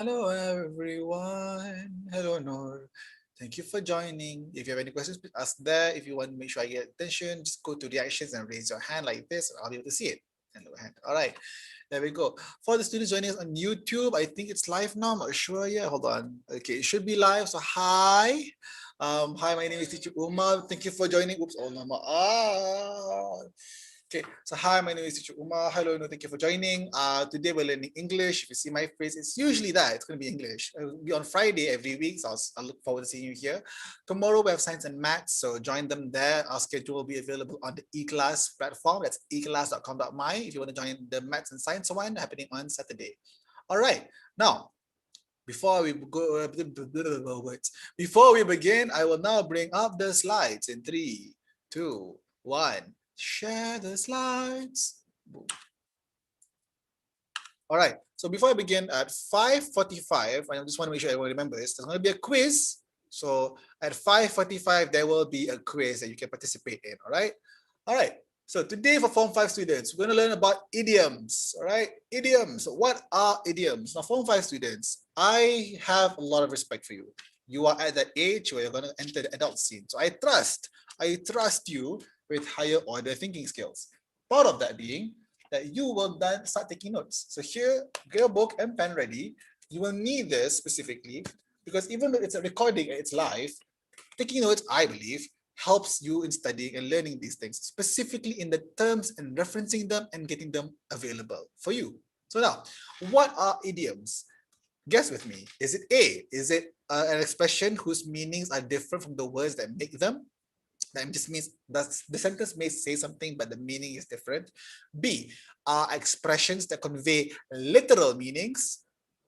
Hello everyone. Hello Noor. Thank you for joining. If you have any questions, please ask there. If you want to make sure I get attention, just go to reactions and raise your hand like this. I'll be able to see it. And lower hand. All right. There we go. For the students joining us on YouTube, I think it's live now. I'm not sure yet. Hold on. Okay, it should be live. So hi. Hi, my name is Teacher Uma. Thank you for joining. Oops, oh no. Okay, so hi, my name is Teacher Uma. Hello, no, thank you for joining. Today we're learning English. If you see my face, it's usually that. It's going to be English. It will be on Friday every week, so I'll look forward to seeing you here. Tomorrow we have science and maths, so join them there. Our schedule will be available on the eKelas platform. That's eKelas.com.my if you want to join the maths and science one happening on Saturday. All right, now before we go, before we begin, I will now bring up the slides in 3, 2, 1. Share the slides. All right. So before I begin at 5:45, I just want to make sure everyone remembers there's going to be a quiz. So at 5:45, there will be a quiz that you can participate in. All right. All right. So today for Form 5 students, we're going to learn about idioms. All right. Idioms. What are idioms? Now, Form 5 students, I have a lot of respect for you. You are at that age where you're going to enter the adult scene. So I trust you with higher order thinking skills. Part of that being that you will then start taking notes. So here, get your book and pen ready. You will need this specifically because even though it's a recording and it's live, taking notes, I believe, helps you in studying and learning these things, specifically in the terms and referencing them and getting them available for you. So now, what are idioms? Guess with me. Is it A? Is it an expression whose meanings are different from the words that make them? That just means that the sentence may say something, but the meaning is different. B, are expressions that convey literal meanings.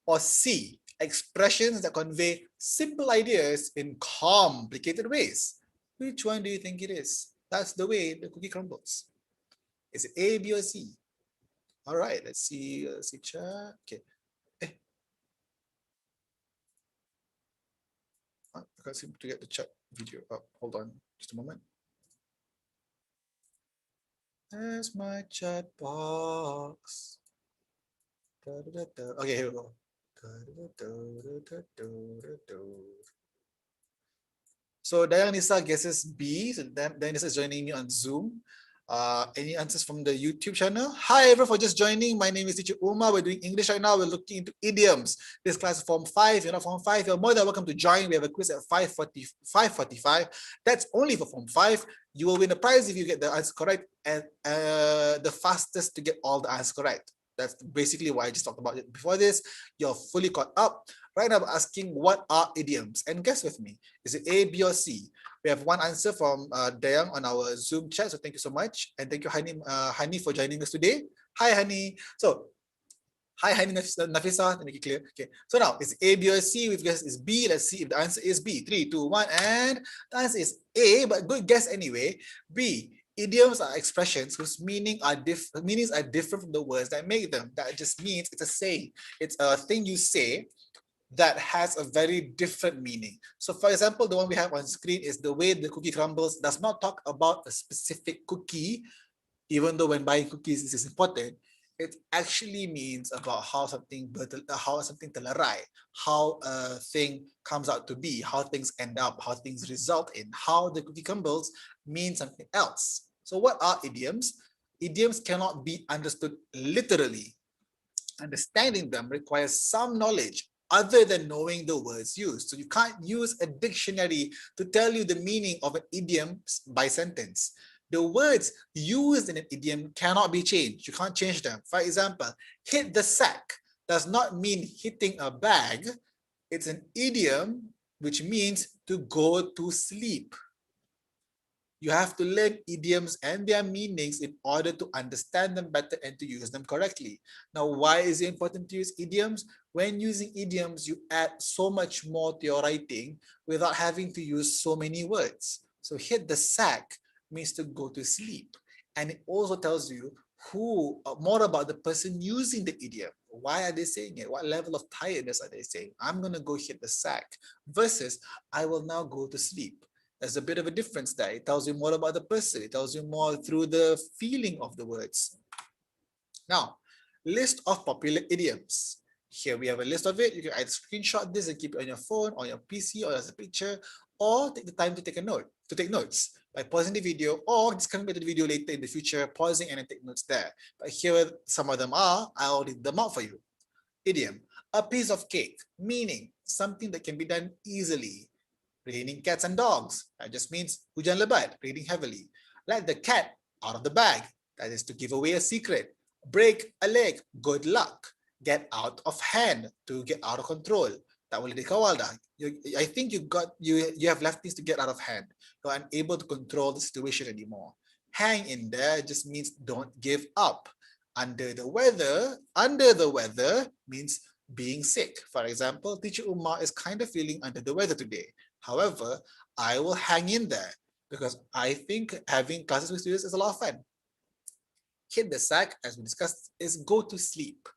Or C, expressions that convey simple ideas in complicated ways. Which one do you think it is? That's the way the cookie crumbles. Is it A, B, or C? All right, let's see. Chat. Okay. I can't seem to get the chat video up. Hold on, just a moment. There's my chat box. Okay, here we go. So Dayanisa guesses B. So Dayanisa is joining me on Zoom. Any answers from the YouTube channel? Hi everyone for just joining. My name is Teacher Uma. We're doing English right now. We're looking into idioms. This class is Form 5. You're not Form 5. You're more than welcome to join. We have a quiz at 5:45. That's only for Form 5. You will win a prize if you get the answer correct and the fastest to get all the answers correct. That's basically why I just talked about it before this. You're fully caught up. Right now, I'm asking what are idioms? And guess with me. Is it A, B, or C? We have one answer from Dayang on our Zoom chat. So thank you so much. And thank you, Hani, for joining us today. Hi, Hani. So, hi, Hani Nafisa. To make it clear. Okay. So now, it's A, B, or C. We've guessed it's B. Let's see if the answer is B. 3, 2, 1. And the answer is A, but good guess anyway. B. Idioms are expressions whose meanings are different from the words that make them. That just means it's a saying. It's a thing you say that has a very different meaning. So for example, the one we have on screen is the way the cookie crumbles does not talk about a specific cookie, even though when buying cookies this is important. It actually means about how something telerai, how a thing comes out to be, how things end up, how things result in, how the cookie crumbles means something else. So what are idioms? Idioms cannot be understood literally. Understanding them requires some knowledge other than knowing the words used. So you can't use a dictionary to tell you the meaning of an idiom by sentence. The words used in an idiom cannot be changed. You can't change them. For example, hit the sack does not mean hitting a bag. It's an idiom which means to go to sleep. You have to learn idioms and their meanings in order to understand them better and to use them correctly. Now, why is it important to use idioms? When using idioms, you add so much more to your writing without having to use so many words. So hit the sack means to go to sleep. And it also tells you more about the person using the idiom. Why are they saying it? What level of tiredness are they saying? I'm going to go hit the sack versus I will now go to sleep. There's a bit of a difference there. It tells you more about the person. It tells you more through the feeling of the words. Now, list of popular idioms. Here we have a list of it. You can either screenshot this and keep it on your phone or your PC or as a picture, or take the time to take notes by pausing the video, or just coming back to the video later in the future, pausing and then take notes there. But here some of them are. I'll read them out for you. Idiom: a piece of cake, meaning something that can be done easily. Raining cats and dogs, that just means hujan lebat, raining heavily. Let the cat out of the bag, that is to give away a secret. Break a leg, good luck. Get out of hand, to get out of control. Tak boleh dikawal dah. I think you have left things to get out of hand. You're unable to control the situation anymore. Hang in there just means don't give up. Under the weather means being sick. For example, Teacher Umar is kind of feeling under the weather today. However, I will hang in there because I think having classes with students is a lot of fun. Hit the sack, as we discussed, is go to sleep.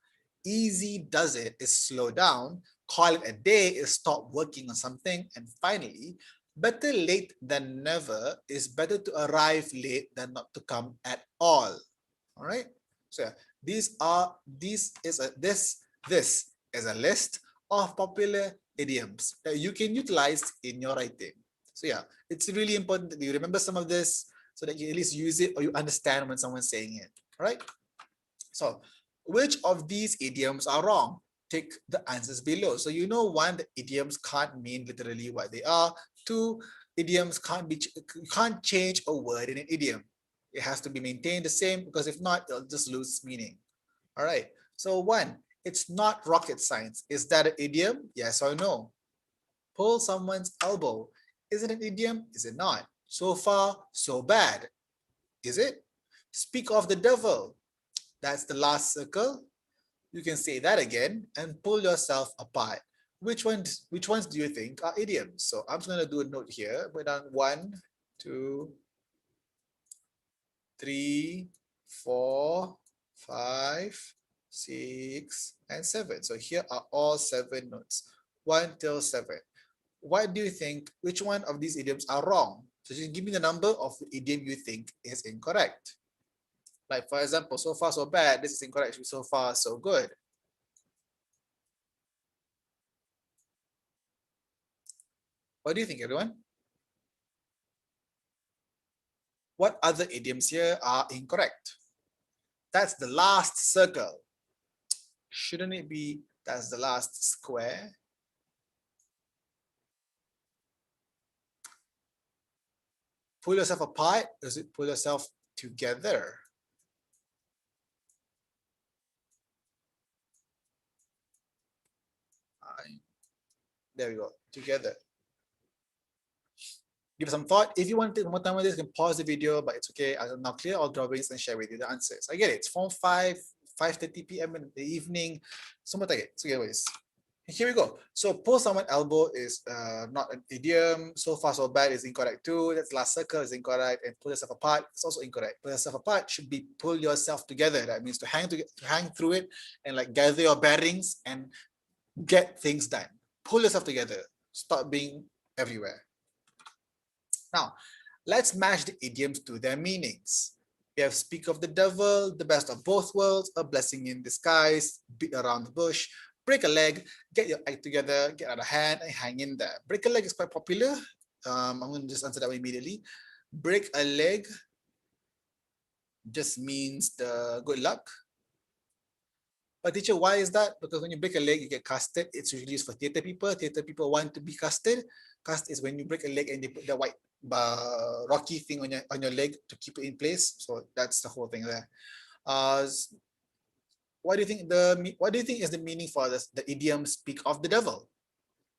Easy does it is slow down. Call it a day is stop working on something. And finally, better late than never is better to arrive late than not to come at all. All right. So this is a list of popular idioms that you can utilize in your writing. So yeah, it's really important that you remember some of this so that you at least use it or you understand when someone's saying it. All right. So which of these idioms are wrong? Take the answers below. So you know, one, the idioms can't mean literally what they are. Two, idioms can't change a word in an idiom. It has to be maintained the same, because if not, it'll just lose meaning. All right. So one, it's not rocket science. Is that an idiom? Yes or no? Pull someone's elbow. Is it an idiom? Is it not? So far, so bad. Is it? Speak of the devil. That's the last circle. You can say that again and pull yourself apart. Which ones do you think are idioms? So I'm just going to do a note here. Put down 1, 2, 3, 4, 5, 6, and 7. So here are all 7 notes. 1 till 7. What do you think? Which one of these idioms are wrong? So just give me the number of the idiom you think is incorrect. Like for example, so far so bad. This is incorrect. So far so good. What do you think, everyone? What other idioms here are incorrect? That's the last circle. Shouldn't it be that's the last square? Pull yourself apart, or is it pull yourself together? There we go, together. Give some thought. If you want to take more time with this, you can pause the video, but it's okay. I'm now clear all drawings and share with you the answers. I get it. It's Form 5, 5:30 p.m. in the evening. Semua tak get. So anyways, here we go. So pull someone elbow is not an idiom. So far so bad is incorrect too. That's last circle is incorrect. And pull yourself apart is also incorrect. Pull yourself apart should be pull yourself together. That means to hang through it and like gather your bearings and get things done. Pull yourself together. Stop being everywhere. Now, let's match the idioms to their meanings. We have speak of the devil, the best of both worlds, a blessing in disguise, beat around the bush, break a leg, get your act together, get out of hand, and hang in there. Break a leg is quite popular. I'm going to just answer that one immediately. Break a leg just means the good luck. But teacher, why is that? Because when you break a leg, you get casted. It's usually used for theater people. Theater people want to be casted. Cast is when you break a leg and they put the white rocky thing on your leg to keep it in place. So that's the whole thing there. What do you think is the meaning for the idiom "speak of the devil"?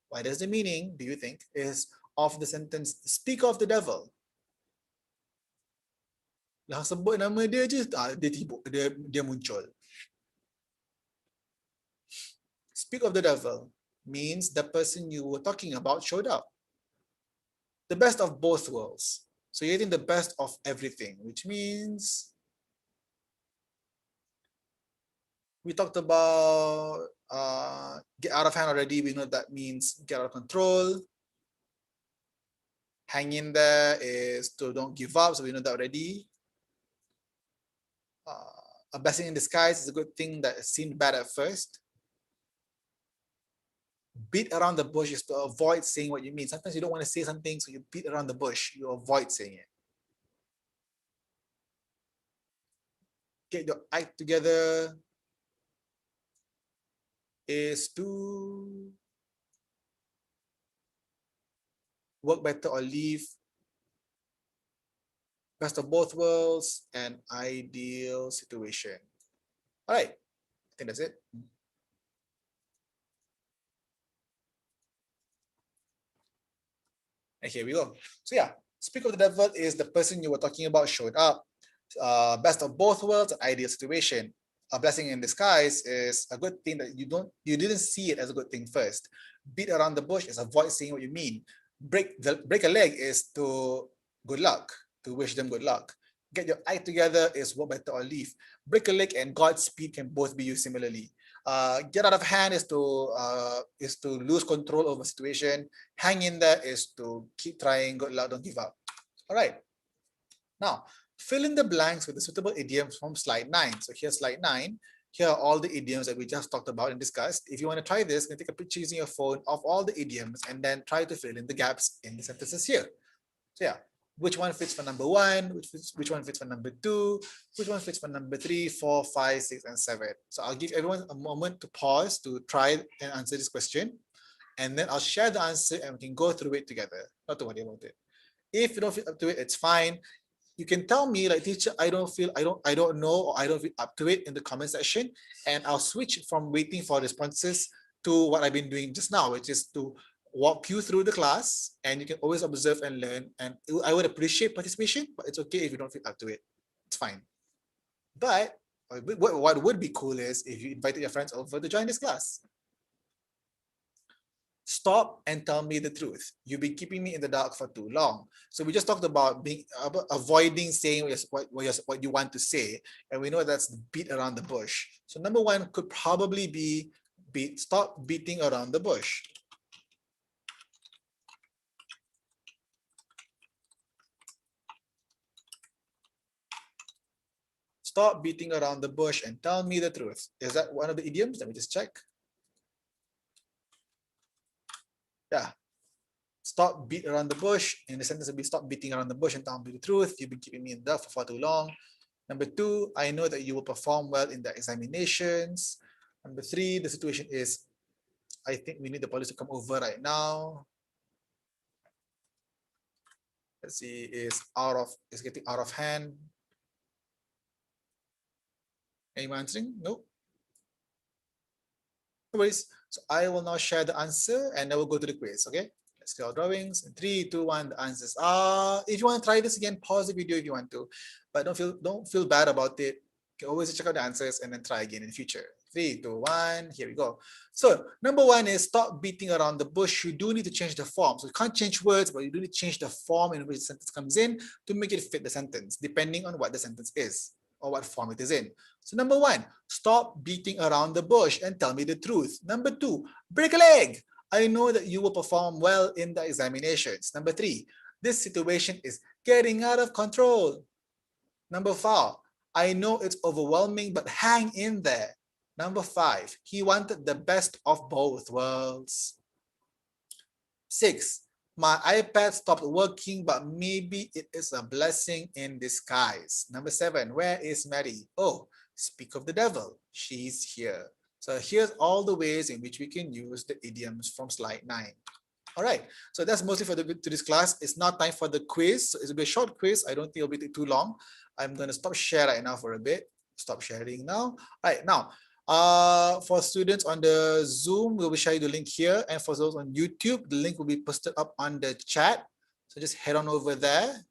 What is the meaning? Do you think is of the sentence "speak of the devil"? Lah sebut nama dia je, dia muncul. Speak of the devil means the person you were talking about showed up. The best of both worlds. So you're getting the best of everything, which means we talked about get out of hand already. We know that means get out of control. Hang in there is to don't give up. So we know that already. A blessing in disguise is a good thing that seemed bad at first. Beat around the bush is to avoid saying what you mean. Sometimes you don't want to say something, so you beat around the bush. You avoid saying it. Get your act together is to work better or leave. Best of both worlds and ideal situation. All right, I think that's it. And here we go. So yeah, speak of the devil is the person you were talking about showed up. Best of both worlds, an ideal situation. A blessing in disguise is a good thing that you didn't see it as a good thing first. Beat around the bush is avoid saying what you mean. Break a leg is to good luck, to wish them good luck. Get your act together is work better or leave. Break a leg and Godspeed can both be used similarly. Get out of hand is to lose control over a situation. Hang in there is to keep trying. Good luck, don't give up. All right. Now, fill in the blanks with the suitable idioms from slide 9. So here's slide 9. Here are all the idioms that we just talked about and discussed. If you want to try this, you can take a picture using your phone of all the idioms and then try to fill in the gaps in the sentences here. So yeah, which one fits for number 1, which one fits for number 2, which one fits for number 3, 4, 5, 6, and 7. So I'll give everyone a moment to pause to try and answer this question. And then I'll share the answer and we can go through it together. Not to worry about it. If you don't feel up to it, it's fine. You can tell me like, teacher, I don't know, or I don't feel up to it in the comment section, and I'll switch from waiting for responses to what I've been doing just now, which is to walk you through the class, and you can always observe and learn. And I would appreciate participation, but it's okay if you don't feel up to it. It's fine. But what would be cool is if you invited your friends over to join this class. Stop and tell me the truth. You've been keeping me in the dark for too long. So we just talked about avoiding saying what you want to say, and we know that's the beat around the bush. So number 1 could probably be stop beating around the bush. Stop beating around the bush and tell me the truth. Is that one of the idioms? Let me just check. Yeah. Stop beat around the bush. In the sentence would be stop beating around the bush and tell me the truth. You've been keeping me in the dark for far too long. Number 2, I know that you will perform well in the examinations. Number 3, the situation is, I think we need the police to come over right now. Let's see, is getting out of hand. Anyone answering? No. No worries. So I will now share the answer and then we'll go to the quiz. Okay. Let's go drawings. In 3, 2, 1. The answers are. If you want to try this again, pause the video if you want to, but don't feel bad about it. You can always check out the answers and then try again in the future. 3, 2, 1. Here we go. So number 1 is stop beating around the bush. You do need to change the form. So you can't change words, but you do need to change the form in which the sentence comes in to make it fit the sentence, depending on what the sentence is or what form it is in. So number 1, stop beating around the bush and tell me the truth. Number 2, break a leg. I know that you will perform well in the examinations. Number 3, this situation is getting out of control. Number 4, I know it's overwhelming, but hang in there. Number 5, he wanted the best of both worlds. 6, my iPad stopped working, but maybe it is a blessing in disguise. Number 7, where is Mary? Oh, speak of the devil, she's here. So here's all the ways in which we can use the idioms from slide 9. All right, so that's mostly for this class. It's now time for the quiz. So it'll be a short quiz. I don't think it'll be too long. I'm going to stop share right now for a bit. Stop sharing now. All right, now, for students on the Zoom, we'll be sharing the link here. And for those on YouTube, the link will be posted up on the chat. So just head on over there.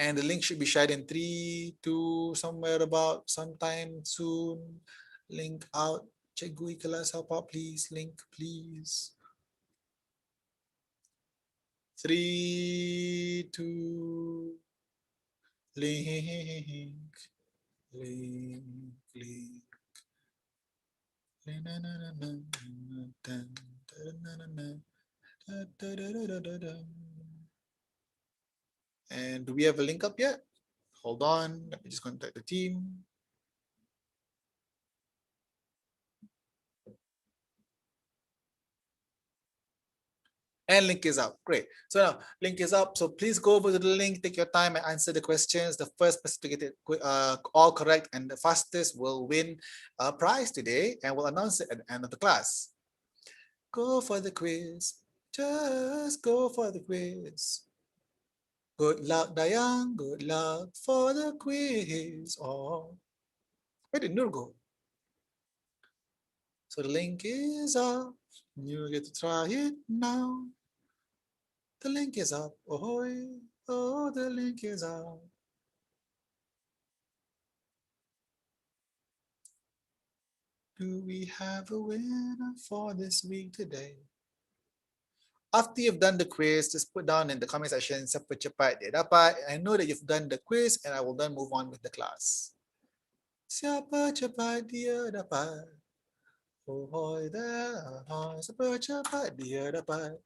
And the link should be shared in 3, 2, somewhere about sometime soon. Link out. Cikgu eKelas, help out, please. Link, please. 3, 2, link, link. And do we have a link up yet? Hold on, let me just contact the team. And link is up. Great. So now link is up. So please go over to the link, take your time and answer the questions. The first person to get it all correct and the fastest will win a prize today, and we'll announce it at the end of the class. Go for the quiz. Just go for the quiz. Good luck, Dayang. Good luck for the quiz. Oh, where did Nur go? So the link is up. You get to try it now. The link is up. Ahoy. Oh, the link is up. Do we have a winner for this week today? After you've done the quiz, just put down in the comment section, siapa cepat dia dapat. I know that you've done the quiz and I will then move on with the class. Siapa cepat dia dapat. Oh, hoy there, siapa cepat dia dapat.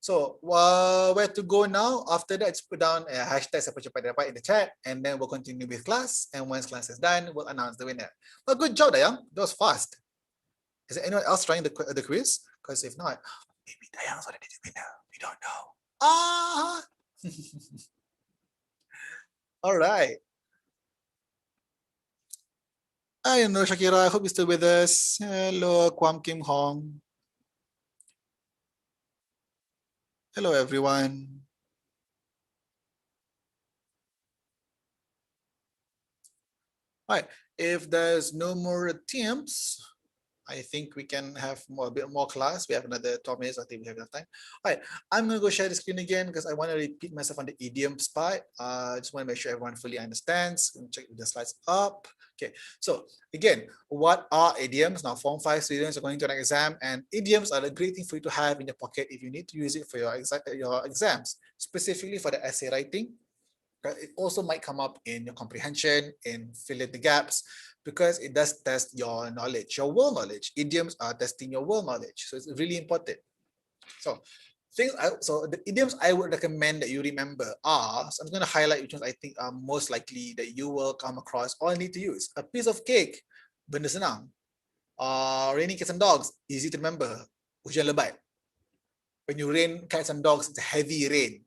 So where to go now? After that, just put down a hashtag siapa cepat dia dapat in the chat, and then we'll continue with class. And once class is done, we'll announce the winner. But good job, Dayang. That was fast. Is there anyone else trying the quiz? Because if not, maybe Dayang's already the winner. We don't know. Ah. All right. I know Shakira. I hope you're still with us. Hello, Kwam Kim Hong. Hello, everyone. All right. If there's no more attempts, I think we can have a bit more class. We have another 12 minutes. I think we have enough time. All right, I'm going to go share the screen again because I want to repeat myself on the idioms part. I just want to make sure everyone fully understands. Check the slides up. Okay, so again, what are idioms? Now, Form 5 students are going to an exam, and idioms are a great thing for you to have in your pocket if you need to use it for your exams, specifically for the essay writing. It also might come up in your comprehension, in fill in the gaps, because it does test your knowledge, your world knowledge. Idioms are testing your world knowledge, so it's really important. So the idioms I would recommend that you remember are, so I'm going to highlight which ones I think are most likely that you will come across or need to use. A piece of cake, benda senang. Raining cats and dogs, easy to remember. Hujan lebat. When you rain cats and dogs, it's a heavy rain.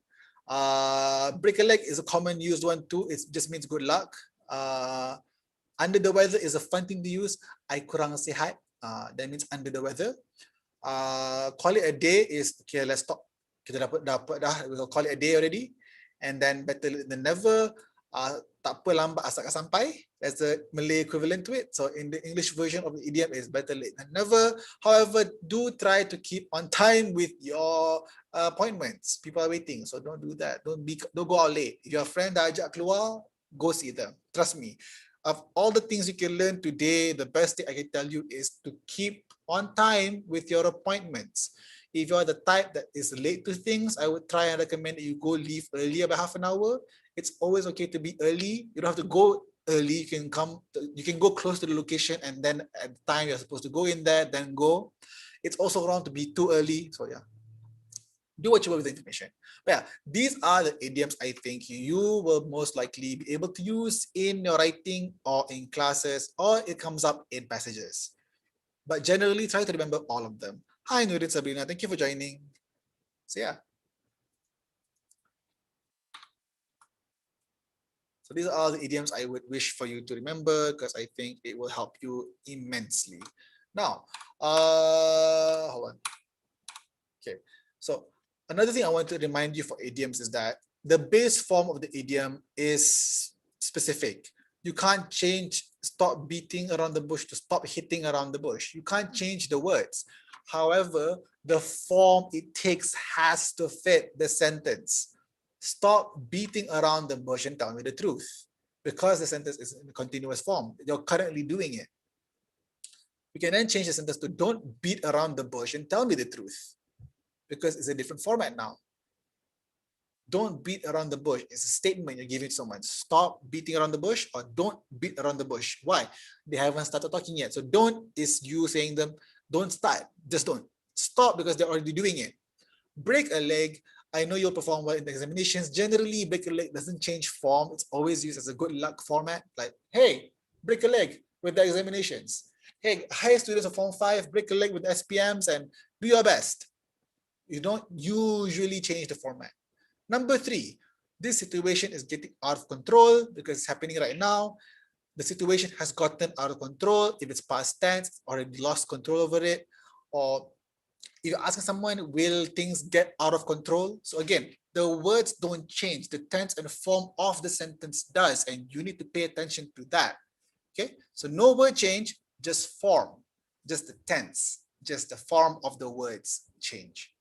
Break a leg is a common used one too. It just means good luck. Under the weather is a fun thing to use. I kurang sihat. That means under the weather. Call it a day is okay. Let's stop. Kita dapat dah. We'll call it a day already. And then better late than never. Tak apa lambat asal sampai. That's the Malay equivalent to it. So in the English version of the idiom is better late than never. However, do try to keep on time with your appointments. People are waiting, so don't do that. Don't go out late. If your friend dah ajak keluar, go see them. Trust me. Of all the things you can learn today, the best thing I can tell you is to keep on time with your appointments. If you're the type that is late to things, I would try and recommend that you go leave earlier by half an hour. It's always okay to be early. You don't have to go early. You can go close to the location, and then at the time you're supposed to go in there, then go. It's also wrong to be too early. So yeah, do what you will with the information. But yeah, these are the idioms I think you will most likely be able to use in your writing or in classes, or it comes up in passages. But generally, try to remember all of them. Hi, Nurin Sabrina. Thank you for joining. So yeah. So these are all the idioms I would wish for you to remember because I think it will help you immensely. Now, hold on. Okay, so another thing I want to remind you for idioms is that the base form of the idiom is specific. You can't change stop beating around the bush to stop hitting around the bush. You can't change the words. However, the form it takes has to fit the sentence. Stop beating around the bush and tell me the truth. Because the sentence is in a continuous form. You're currently doing it. We can then change the sentence to don't beat around the bush and tell me the truth. Because it's a different format now. Don't beat around the bush. It's a statement you're giving to someone. Stop beating around the bush, or don't beat around the bush. Why? They haven't started talking yet. So don't is you saying them, don't start. Just don't. Stop because they're already doing it. Break a leg. I know you'll perform well in the examinations. Generally, break a leg doesn't change form. It's always used as a good luck format. Like, hey, break a leg with the examinations. Hey, high students of Form 5, break a leg with SPMs and do your best. You don't usually change the format. Number 3, this situation is getting out of control because it's happening right now. The situation has gotten out of control. If it's past tense, already lost control over it. Or if you're asking someone, will things get out of control? So again, the words don't change. The tense and form of the sentence does, and you need to pay attention to that. Okay, so no word change, just form, just the tense, just the form of the words change.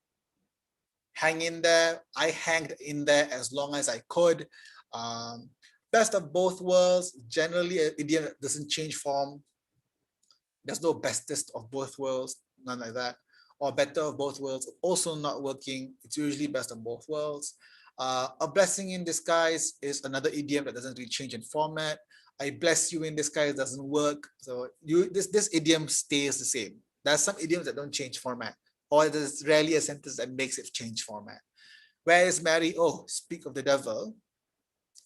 Hang in there. I hanged in there as long as I could. Best of both worlds. Generally, an idiom doesn't change form. There's no bestest of both worlds, none like that. Or better of both worlds, also not working. It's usually best of both worlds. A blessing in disguise is another idiom that doesn't really change in format. I bless you in disguise doesn't work. So this idiom stays the same. There's some idioms that don't change format, or there's rarely a sentence that makes it change format. Where is Mary? Oh, speak of the devil.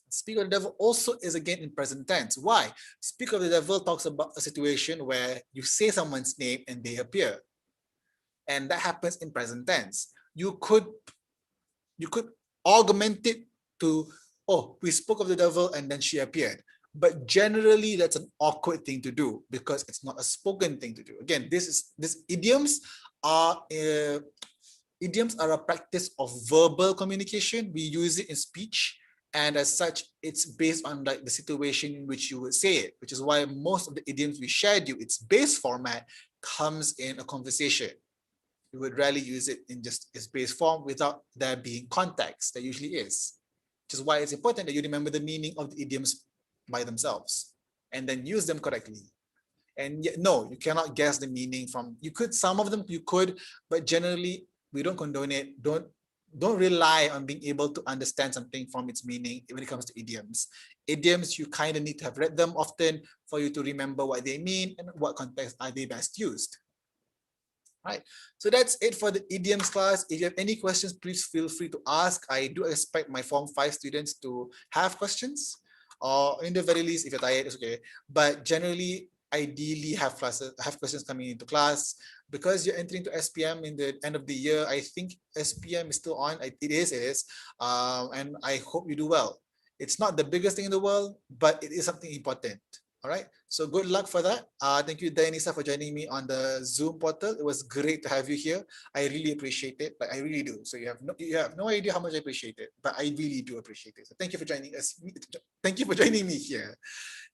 Speak of the devil also is again in present tense. Why? Speak of the devil talks about a situation where you say someone's name and they appear. And that happens in present tense. You could augment it to, oh, we spoke of the devil and then she appeared. But generally, that's an awkward thing to do because it's not a spoken thing to do. Again, this idioms are a practice of verbal communication. We use it in speech, and as such, it's based on like the situation in which you would say it, which is why most of the idioms we shared you, its base format comes in a conversation. You would rarely use it in just its base form without there being context. There usually is, which is why it's important that you remember the meaning of the idioms by themselves and then use them correctly. And yet, no, you cannot guess the meaning from, you could, some of them you could, but generally we don't condone it. Don't rely on being able to understand something from its meaning when it comes to idioms. Idioms, you kind of need to have read them often for you to remember what they mean and what context are they best used. Right, so that's it for the idioms class. If you have any questions, please feel free to ask. I do expect my Form 5 students to have questions, or in the very least, if you're tired, it's okay. But generally, ideally have questions coming into class. Because you're entering to SPM in the end of the year, I think SPM is still on. It is, and I hope you do well. It's not the biggest thing in the world, but it is something important. All right, so good luck for that. Thank you, Dianisa, for joining me on the Zoom portal. It was great to have you here. I really appreciate it, but I really do. So you have no idea how much I appreciate it, but I really do appreciate it. So thank you for joining us. Thank you for joining me here.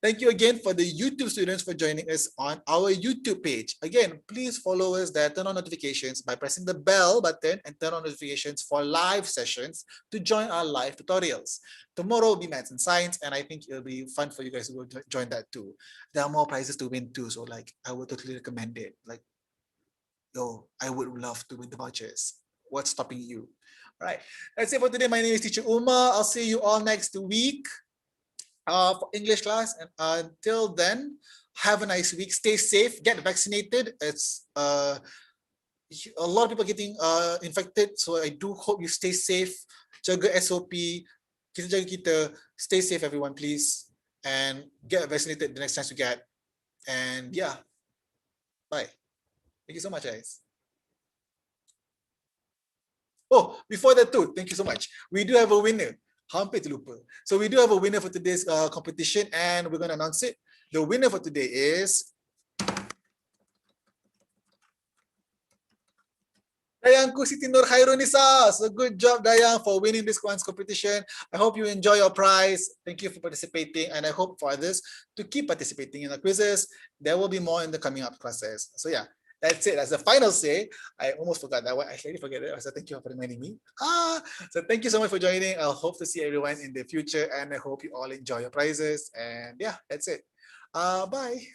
Thank you again for the YouTube students for joining us on our YouTube page. Again, please follow us there, turn on notifications by pressing the bell button and turn on notifications for live sessions to join our live tutorials. Tomorrow will be maths and science, and I think it'll be fun for you guys to join that too. There are more prizes to win too, so like I would totally recommend it. Like, yo, I would love to win the vouchers. What's stopping you? All right, that's it for today. My name is Teacher Uma. I'll see you all next week for English class. And until then, have a nice week. Stay safe. Get vaccinated. It's a lot of people getting infected, so I do hope you stay safe. Jaga SOP. Kita jaga kita. Stay safe, everyone, please, and get vaccinated the next chance you get. And yeah, bye. Thank you so much, guys. Oh, before that too, thank you so much. We do have a winner. Hampir terlupa. So we do have a winner for today's competition, and we're going to announce it. The winner for today is Dayangku Siti Nur Khairunisa. So good job, Dayang, for winning this one's competition. I hope you enjoy your prize. Thank you for participating, and I hope for others to keep participating in the quizzes. There will be more in the coming up classes. So yeah, that's it. That's the final say. I almost forgot that one. I actually forget it. So thank you for reminding me. So thank you so much for joining. I'll hope to see everyone in the future, and I hope you all enjoy your prizes. And yeah, that's it. Bye.